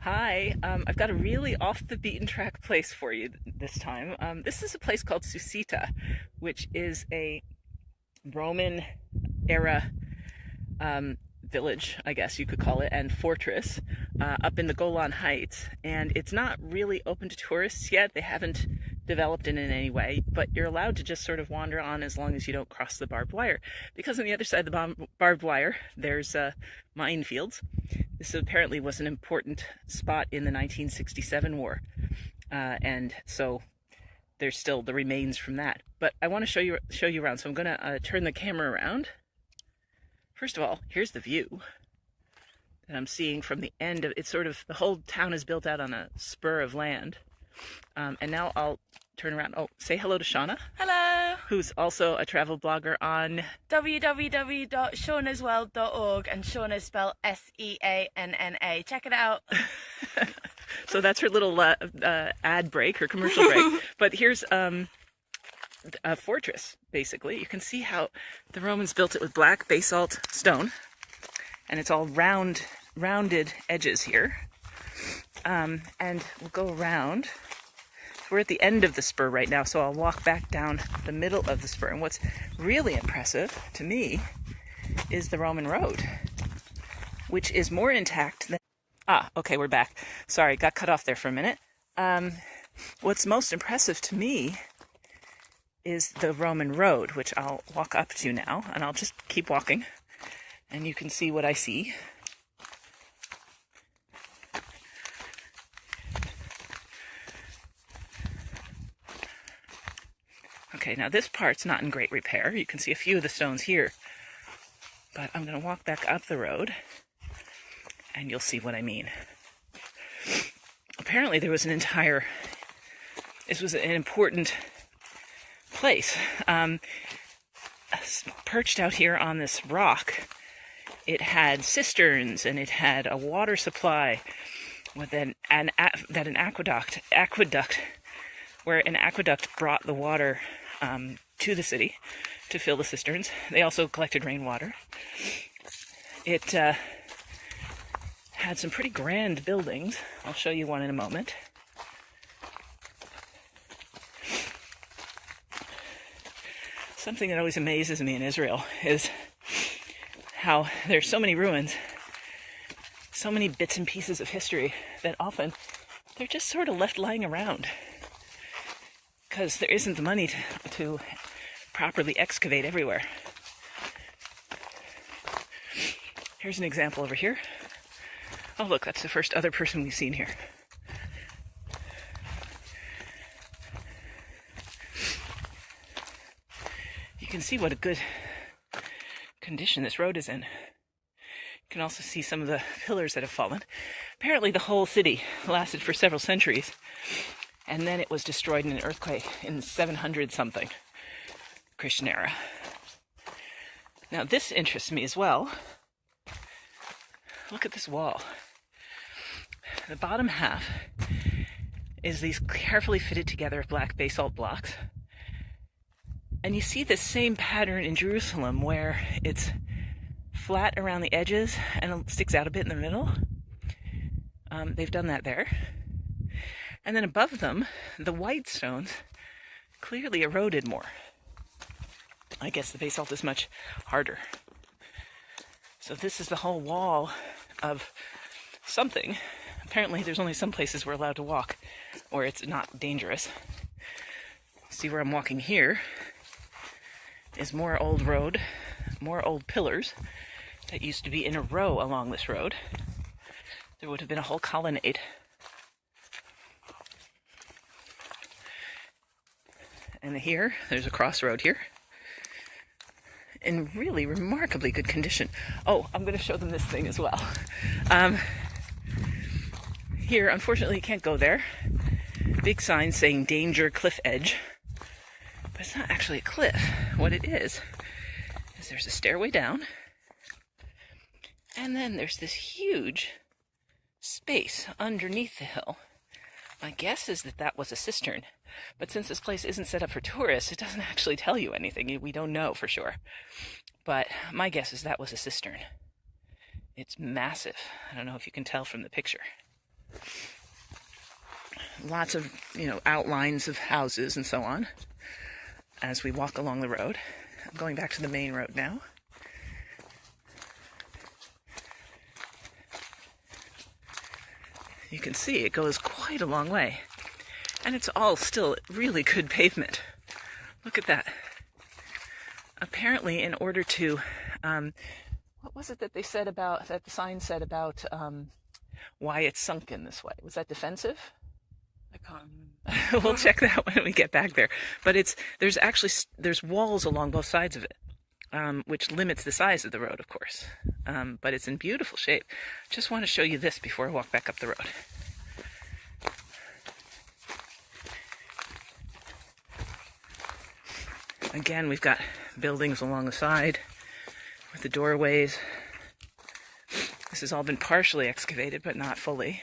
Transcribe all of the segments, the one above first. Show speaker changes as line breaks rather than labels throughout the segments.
Hi, I've got a really off the beaten track place for you this time. This is a place called Susita, which is a Roman era village, I guess you could call it, and fortress up in the Golan Heights. And it's not really open to tourists yet. They haven't developed it in any way, but you're allowed to just sort of wander on as long as you don't cross the barbed wire. Because on the other side of the barbed wire, there's minefields. This apparently was an important spot in the 1967 war, and so there's still the remains from that. But I want to show you around, so I'm going to turn the camera around. First of all, here's the view that I'm seeing from the end of it's sort of the whole town is built out on a spur of land. And now I'll turn around. Oh, say hello to Shauna.
Hello!
Who's also a travel blogger on
www.shaunasworld.org, and Shauna is spelled Seanna. Check it out.
So that's her little ad break, her commercial break. But here's a fortress, basically. You can see how the Romans built it with black basalt stone, and it's all rounded edges here. And we'll go around. We're at the end of the spur right now, so I'll walk back down the middle of the spur. And what's really impressive to me is the Roman road, which is more intact than... okay, we're back. Sorry, got cut off there for a minute. What's most impressive to me is the Roman road, which I'll walk up to now, and I'll just keep walking, and you can see what I see. Okay, now this part's not in great repair. You can see a few of the stones here, but I'm going to walk back up the road, and you'll see what I mean. Apparently there was this was an important place. Perched out here on this rock, it had cisterns, and it had a water supply with an aqueduct, where an aqueduct brought the water to the city to fill the cisterns. They also collected rainwater. It had some pretty grand buildings. I'll show you one in a moment. Something that always amazes me in Israel is how there's so many ruins, so many bits and pieces of history that often they're just sort of left lying around because there isn't the money to properly excavate everywhere. Here's an example over here. Oh, look, that's the first other person we've seen here. You can see what a good condition this road is in. You can also see some of the pillars that have fallen. Apparently the whole city lasted for several centuries, and then it was destroyed in an earthquake in 700 something Christian era. Now this interests me as well. Look at this wall. The bottom half is these carefully fitted together black basalt blocks. And you see this same pattern in Jerusalem where it's flat around the edges and it sticks out a bit in the middle. They've done that there. And then above them, the white stones clearly eroded more. I guess the basalt is much harder. So this is the whole wall of something. Apparently there's only some places we're allowed to walk where it's not dangerous. See where I'm walking here is more old road, more old pillars that used to be in a row along this road. There would have been a whole colonnade. And here, there's a crossroad here in really remarkably good condition. Oh, I'm going to show them this thing as well. Here, unfortunately, you can't go there. Big sign saying danger, cliff edge. But it's not actually a cliff. What it is there's a stairway down, and then there's this huge space underneath the hill. My guess is that that was a cistern, but since this place isn't set up for tourists, it doesn't actually tell you anything. We don't know for sure. But my guess is that was a cistern. It's massive. I don't know if you can tell from the picture. Lots of, outlines of houses and so on as we walk along the road. I'm going back to the main road now. You can see it goes quite a long way. And it's all still really good pavement. Look at that. Apparently, in order to, what was it that they said about, that the sign said about why it's sunken this way? Was that defensive?
I can't remember.
We'll check that when we get back there. But there's walls along both sides of it, which limits the size of the road, of course. But it's in beautiful shape. Just want to show you this before I walk back up the road. Again, we've got buildings along the side with the doorways. This has all been partially excavated, but not fully.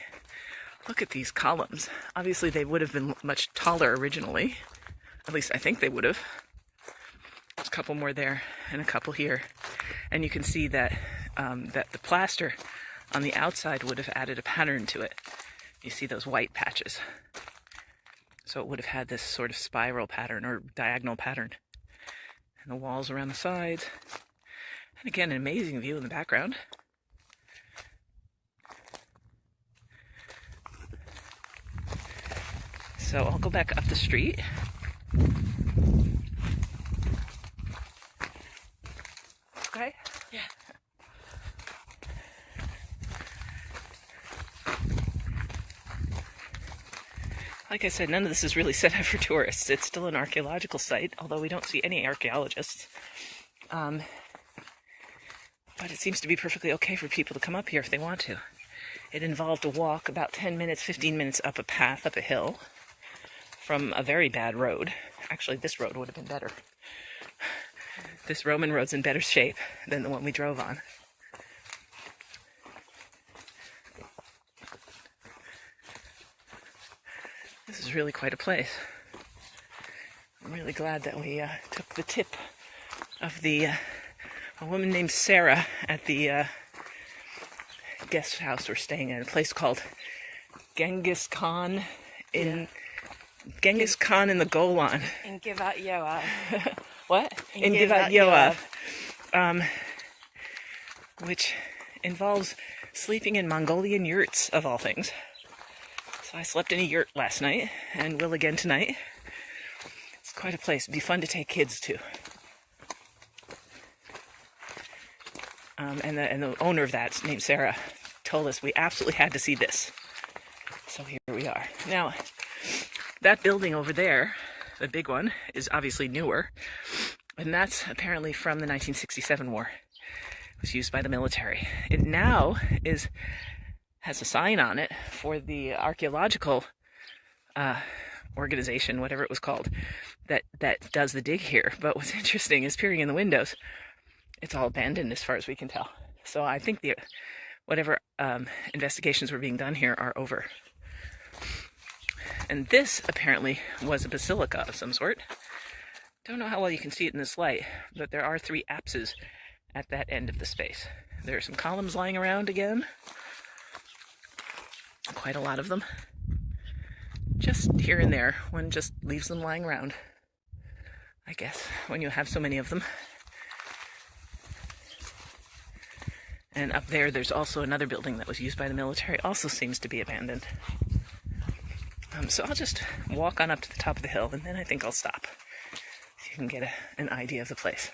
Look at these columns. Obviously, they would have been much taller originally. At least I think they would have. There's a couple more there and a couple here. And you can see that, that the plaster on the outside would have added a pattern to it. You see those white patches. So it would have had this sort of spiral pattern or diagonal pattern. And the walls around the sides. And again, an amazing view in the background. So I'll go back up the street. Okay?
Yeah.
Like I said, none of this is really set up for tourists. It's still an archaeological site, although we don't see any archaeologists. But it seems to be perfectly okay for people to come up here if they want to. It involved a walk about 10 minutes, 15 minutes up a path, up a hill, from a very bad road. Actually, this road would have been better. This Roman road's in better shape than the one we drove on. This is really quite a place. I'm really glad that we took the tip of a woman named Sarah at the guest house we're staying at, a place called Genghis Khan in the Golan.
In Givat Yoav.
What?
In
Givat Yoav. Which involves sleeping in Mongolian yurts, of all things. So I slept in a yurt last night, and will again tonight. It's quite a place. It'd be fun to take kids to. And the owner of that, named Sarah, told us we absolutely had to see this. So here we are. Now, that building over there, the big one, is obviously newer. And that's apparently from the 1967 war. It was used by the military. It now has a sign on it for the archaeological organization, whatever it was called, that does the dig here. But what's interesting is peering in the windows, it's all abandoned as far as we can tell. So I think whatever investigations were being done here are over. And this apparently was a basilica of some sort. Don't know how well you can see it in this light, but there are 3 apses at that end of the space. There are some columns lying around again. Quite a lot of them. Just here and there, one just leaves them lying around, I guess, when you have so many of them. And up there's also another building that was used by the military, also seems to be abandoned. So I'll just walk on up to the top of the hill, and then I think I'll stop, so you can get an idea of the place.